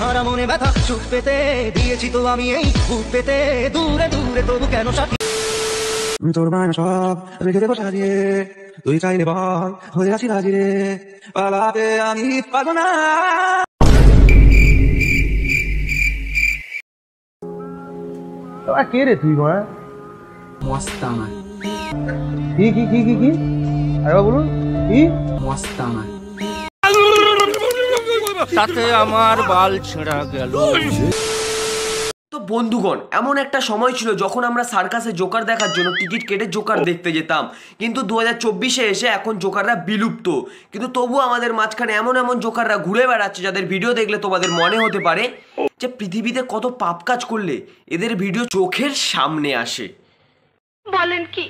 সারা মনে ব্যথা সুখ পেতে দিয়েছি তো আমি এই বুক পেতে দূরে দূরে তবু কেন সাথী তোর মায়া সব রেখে দেবো সাজিয়ে তুই চাইলে বল হয়ে আছি রাজি রে পালাতে আমি পারবো না। কে রে তুই মা? মস্তানা। কি কি কি কি কি আরে বলুন কি? মস্তানা। তাতে আমার বাল ছেঁড়া গেল। তো বন্ধুগণ, এমন একটা সময় ছিল যখন আমরা সার্কাসে জোকার দেখার জন্য টিকিট কেটে জোকার দেখতে যেতাম, কিন্তু 2024-এ এসে এখন জোকাররা বিলুপ্ত। কিন্তু তবুও আমাদের মাঝখানে এমন এমন জোকাররা ঘুরে বেড়াচ্ছে যাদের ভিডিও দেখলে তোমাদের মনে হতে পারে যে পৃথিবীতে কত পাপ কাজ করলে এদের ভিডিও চোখের সামনে আসে। বলেন কি?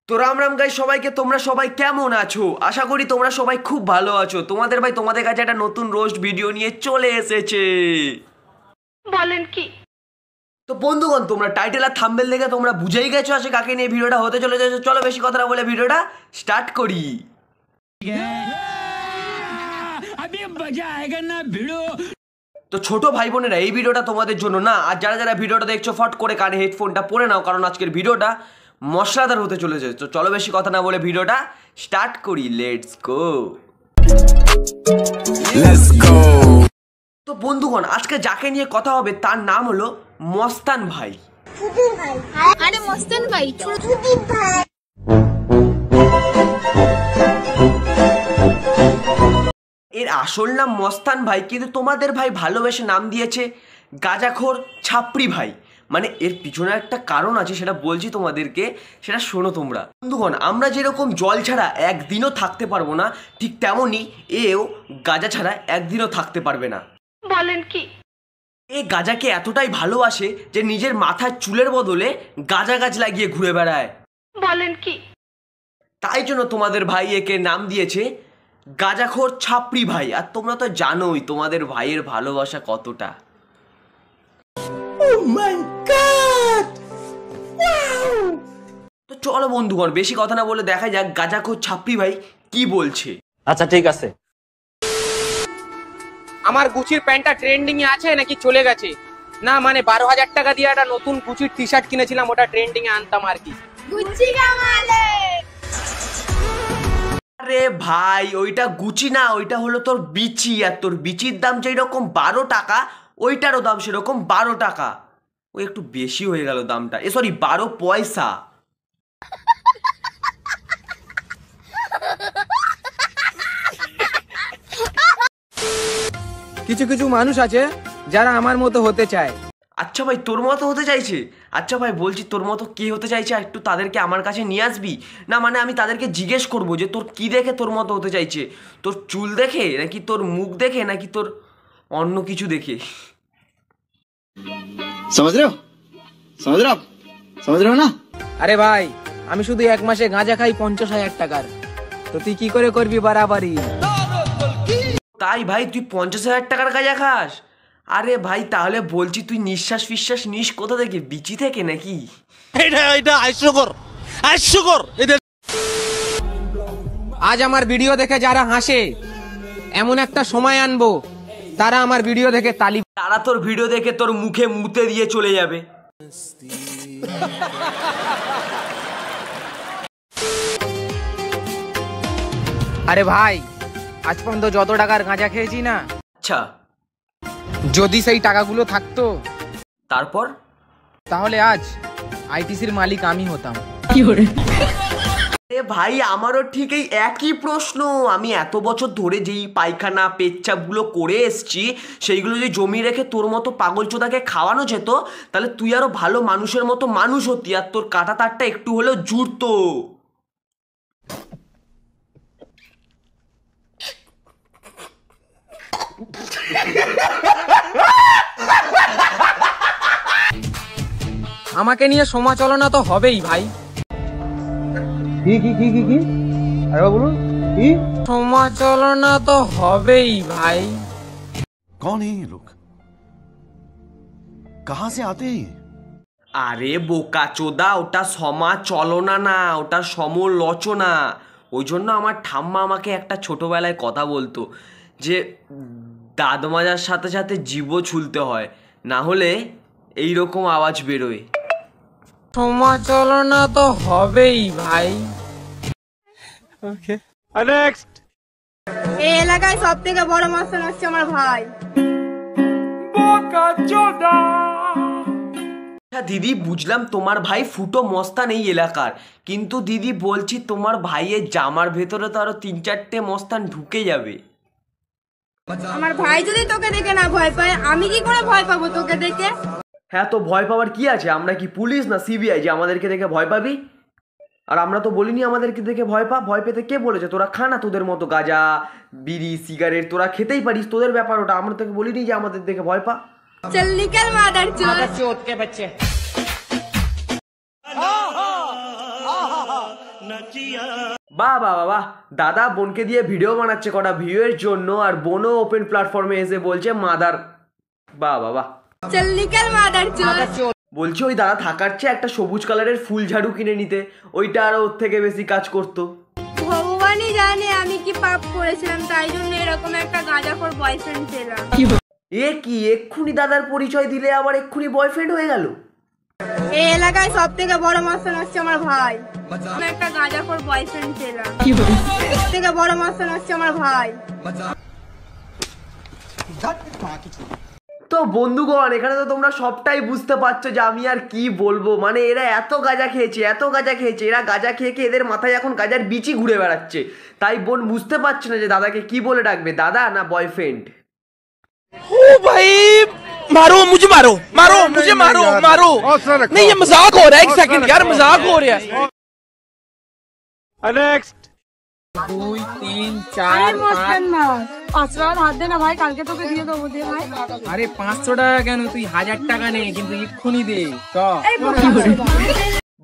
তো রাম রাম গাইস সবাইকে, তোমরা সবাই কেমন আছো? আশা করি তোমরা সবাই খুব ভালো আছো। তোমাদের ভাই তোমাদের কাছে একটা নতুন রোস্ট ভিডিও নিয়ে চলে এসেছে। বলেন কি? তো বন্ধুগণ, তোমরা টাইটেল আর থাম্বনেল দেখে তোমরা বুঝেই গেছো আজকে কাকে নিয়ে ভিডিওটা হতে চলেছে। চলো বেশি কথা না বলে ভিডিওটা স্টার্ট করি। তো ছোট ভাই বোনেরা, এই ভিডিওটা তোমাদের জন্য না। আর যারা যারা ভিডিওটা দেখছো ফট করে কানে হেডফোনটা পরে নাও, কারণ আজকের ভিডিওটা মশলাদার হতে চলেছে। তো চলো বেশি কথা না বলে ভিডিওটা স্টার্ট করি। Let's go. তো বন্ধুগণ, আজকে যাকে নিয়ে কথা হবে তার নাম হলো মস্তান ভাই। আরে মস্তান ভাই, ভাই। এর আসল নাম মস্তান ভাই, কিন্তু তোমাদের ভাই ভালোবেসে নাম দিয়েছে গাঁজাখোর ছাপড়ি ভাই। মানে এর পিছনে একটা কারণ আছে, সেটা বলছি তোমাদেরকে, সেটা শোনো তোমরা। বন্ধুগণ, আমরা যেরকম জল ছাড়া একদিনও থাকতে পারবো না, ঠিক তেমনই এও গাঁজা ছাড়া একদিনও থাকতে পারবে না। বলেন কি? এ গাঁজাকে এতটাই ভালোবাসে যে নিজের মাথার চুলের বদলে গাঁজা গাছ লাগিয়ে ঘুরে বেড়ায়। বলেন কি? তাই জন্য তোমাদের ভাই একে নাম দিয়েছে গাঁজাখোর ছাপড়ি ভাই। আর তোমরা তো জানোই তোমাদের ভাইয়ের ভালোবাসা কতটা। তো চলো বন্ধুগণ, বেশি কথা না বলে দেখা যাক গাঁজাখোর ছাপড়ি ভাই কি বলছে। আচ্ছা ঠিক আছে। আমার গুচির প্যান্টটা ট্রেন্ডিং এ আছে নাকি চলে গেছে? না মানে 12,000 টাকা দিয়ে একটা নতুন গুচির টি শার্ট কিনেছিলাম, ওটা ট্রেন্ডিং এ আনতাম আর কি। গুচি কামালে। আরে ভাই, ওইটা গুচি না, ওইটা হলো তোর বিচি। আর তোর বিচির দাম যেরকম 12 টাকা, ওইটারও দাম সেরকম 12 টাকা। ওই একটু বেশি হয়ে গেল দামটা, সরি 12 পয়সা। কিছু কিছু মানুষ আছে যারা আমার মতো হতে চায়। আচ্ছা ভাই, তোর মতো হতে চাইছে? আচ্ছা ভাই, বলছি তোর মতো কে হতে চাইছে, একটু তাদেরকে আমার কাছে নিয়ে আসবি না? মানে আমি তাদেরকে জিজ্ঞেস করবো যে তোর কি দেখে তোর মতো হতে চাইছে, তোর চুল দেখে নাকি তোর মুখ দেখে নাকি তোর অন্য কিছু দেখে। समझ रहे हो ना? আরে ভাই, আমি শুধু এক মাসে গাঁজা খাই 50,000 টাকার, তো তুই কি করে করবি বাড়াবাড়ি? তাই ভাই, তুই 50,000 টাকার গাঁজা খাস? আরে ভাই, তাহলে বলছি তুই নিঃশ্বাস ফিশ্বাস নিস কোথা থেকে, বিচি থেকে নাকি? আজ আমার ভিডিও দেখে যারা হাসে, এমন একটা সময় আনবো তারা আমার ভিডিও দেখে তালি। তারা তোর ভিডিও দেখে তোর মুখে মুতে দিয়ে চলে যাবে। আরে ভাই, আজ পর্যন্ত যত টাকার গাঁজা খেয়েছি না, আচ্ছা, যদি সেই টাকাগুলো থাকতো তারপর তাহলে আজ আইটিসির মালিক আমি হতাম। এ ভাই, আমারও ঠিক এই একই প্রশ্ন। আমি এত বছর ধরে যেই পায়খানা পেচ্ছাপগুলো করে এসছি, সেইগুলো যদি জমিয়ে রেখে তোর মতো পাগল চোদাকে খাওয়ানো যেত, তাহলে তুই আরো ভালো মানুষের মতো মানুষ হতি, আর তোর কাটা তারটা একটু হলেও জুড়তো। আমাকে নিয়ে সমালোচনা তো হবেই ভাই। কি কি কি কি কি আরে বলুন কি? সমালোচনা তো হবেই ভাই। कौन है ये लोग? कहां से आते हैं? আরে বোকা চোদা, ওটা সমালোচনা না, ওটা সমালোচনা। ওই জন্য আমার ঠাম্মা আমাকে একটা ছোটবেলায় কথা বলতো যে দাঁত মাজার সাথে সাথে জিভও ছুলতে হয়, না হলে এইরকম আওয়াজ বেরোয়। সমালোচনা তো হবেই ভাই। এই এলাকায় সব থেকে বড় মস্তান হচ্ছে আমার ভাই। দিদি বুঝলাম তোমার ভাই ফুটো মস্তান এই এলাকার, কিন্তু দিদি বলছি তোমার ভাইয়ের জামার ভেতরে তো আরো 3-4টে মস্তান ঢুকে যাবে। আমার ভাই যদি তোকে দেখে না ভয় পায়, আমি কি করে ভয় পাবো তোকে দেখে? হ্যাঁ, তো ভয় পাওয়ার কি আছে? আমরা কি পুলিশ না সিবিআই যে আমাদেরকে দেখে ভয় পাবি? আর আমরা তো বলিনি আমাদেরকে দেখে ভয় পা। ভয় পেতে কে বলেছে? তোরা খা না, তোদের মতো গাঁজা বিড়ি সিগারেট তোরা খেতেই পারিস, তোদের ব্যাপার ওটা। আমরা তোকে বলিনি যে আমাদের দেখে ভয় পা। চল নিকল মাদার চোদ কে বাচ্চা। বাহ বাহ বাহ বাহ, দাদা বোনকে দিয়ে ভিডিও বানাচ্ছে কটা ভিউয়ের জন্য, আর বোনও ওপেন প্ল্যাটফর্মে এসে বলছে মাদার। বাহ বাহ বাহ। চল নিকল মাদার চোদ। বলছি ওই দাদা থাকার চেয়ে একটা সবুজ কালারের ফুল ঝাড়ু কিনে নিতে, ওইটা আরো ওর থেকে বেশি কাজ করতো। ভগবানই জানে আমি কি পাপ করেছিলাম, তাই জন্য এরকম একটা গাঁজাখোর বয়ফ্রেন্ড পেলাম। এ কি এক্ষুনি দাদার পরিচয় দিলে আবার এক্ষুনি বয়ফ্রেন্ড হয়ে গেল? এই এলাকায় সব থেকে বড় মস্তান হচ্ছে আমার ভাই। আমি একটা গাঁজাখোর বয়ফ্রেন্ড পেলাম। সব থেকে বড় মস্তান হচ্ছে আমার ভাই। তো বন্ধুগণ, এখানে তো তোমরা সবটাই বুঝতে পারছো যে আমি আর কি বলবো। মানে এরা এত গাঁজা খেয়েছে, এত গাঁজা খেয়েছে, এরা গাঁজা খেয়ে খেয়ে এদের মাথায় এখন গাঁজার বিচি ঘুরে বেড়াচ্ছে। তাই বোন বুঝতে পারছে না যে দাদাকে কি বলে ডাকবে, দাদা না বয়ফ্রেন্ড। ओ भाई मारो मुझे, मारो मारो मुझे, मारो मारो। नहीं ये मजाक हो रहा है, एक सेकंड यार, मजाक हो रहा है। 2 3 4 5। 5 টাকা হাত দে না ভাই, কালকে তোকে দিয়ে দেবো। দে ভাই। আরে 500 টাকা কেন, তুই 1000 টাকা নে, কিন্তু এক্ষুনি দে।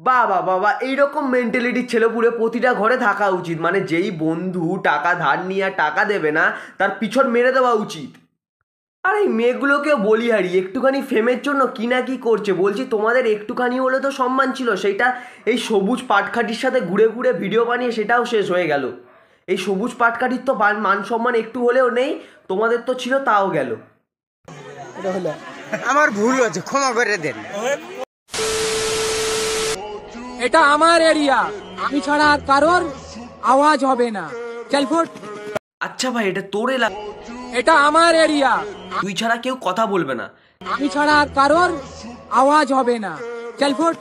বাবা বাবা, এইরকম মেন্টালিটির ছেলেপুলে প্রতিটা ঘরে থাকা উচিত। মানে যেই বন্ধু টাকা ধার নিয়ে টাকা দেবে না, তার পিছন মেরে দেওয়া উচিত। আর এই মেয়েগুলোকেও বলি হারি, একটুখানি ফেমের জন্য কি না কি করছে। বলছি তোমাদের একটুখানি হলে তো সম্মান ছিল, সেইটা এই সবুজ পাটকাঠির সাথে ঘুরে ঘুরে ভিডিও বানিয়ে সেটাও শেষ হয়ে গেল। এই সবুজ পাটকাঠির তো মান সম্মান একটু হলেও নেই, তোমাদের তো ছিল তাও গেল। আমার ভুল হয়েছে, ক্ষমা করে দেন। এটা আমার এরিয়া, আমি ছাড়া আর কারোর আওয়াজ হবে না। চল ফুট। আচ্ছা ভাই, এটা তোর এলাকা, এটা আমার এরিয়া, তুই ছাড়া কেউ কথা বলবে না। আমি ছাড়া আর কারোর আওয়াজ হবে না। চল ফুট।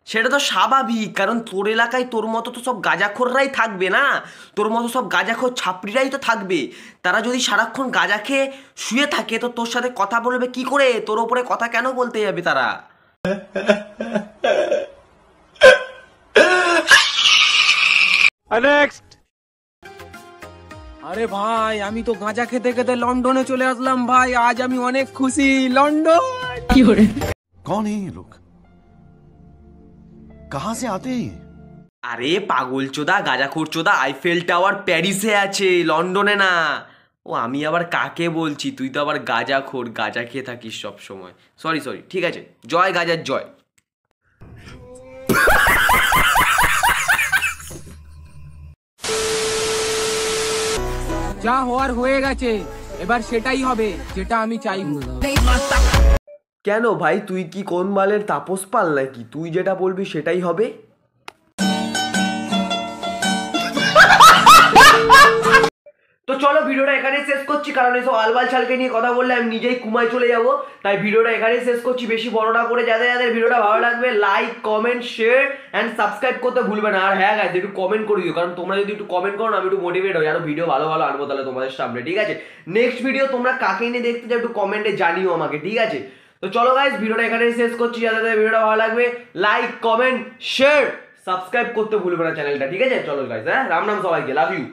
সেটা তো স্বাভাবিক, কারণ তোর এলাকায় তোর মতো তো সব গাঁজাখোররাই থাকবে না, তোর মতো সব গাঁজাখোর ছাপড়িরাই তো থাকবে। তারা যদি সারাক্ষণ গাঁজা খেয়ে শুয়ে থাকে তো তোর সাথে কথা বলবে কি করে? তোর ওপরে কথা কেন বলতে যাবে তারা? আরে ভাই, আমি তো গাঁজা খেতে খেতে লন্ডনে চলে আসলাম ভাই। আজ আমি অনেক খুশি। লন্ডন কি করে? कौन है ये लोग? कहां से आते हैं? আরে পাগল চোদা গাঁজাখোর চোদা, আইফেল টাওয়ার প্যারিসে আছে, লন্ডনে না। ও আমি আবার কাকে বলছি? তুই তো আবার গাঁজাখোর, গাঁজা খেয়ে থাকিস সব সময়। সরি সরি, ঠিক আছে, জয় গাঁজার জয়। যা হওয়ার হয়ে গেছে, এবার সেটাই হবে যেটা আমি চাইবো। কেন ভাই, তুই কি কোন বালের তাপস পাল নাকি? তুই যেটা বলবি সেটাই হবে। তো চলো ভিডিওটা এখানেই শেষ করছি, কারণ এসব আলবাল ছালকে নিয়ে কথা বললে আমি নিজেই কুমায় চলে যাব। তাই ভিডিওটা এখানেই শেষ করছি, বেশি বড় না করে। যাদের যাদের ভিডিওটা ভালো লাগবে like comment share and subscribe করতে ভুলবে না। আর হ্যাঁ গাইস, একটু কমেন্ট করে দিও, কারণ তোমরা যদি একটু কমেন্ট করো না, আমি একটু মোটিভেট হই, আরো ভিডিও ভালো ভালো আনবো তাহলে তোমাদের সামনে। ঠিক আছে, নেক্সট ভিডিও তোমরা কাকে নিয়ে দেখতে চাও একটু কমেন্টে জানিও আমাকে। ঠিক আছে, তো চলো গাইস ভিডিওটা এখানেই শেষ করছি। যাদের যাদের ভিডিওটা ভালো লাগবে লাইক কমেন্ট শেয়ার সাবস্ক্রাইব করতে ভুলবে না চ্যানেলটা। ঠিক আছে, চলো গাইস, হ্যাঁ রাম নাম সবাইকে, লাভ ইউ।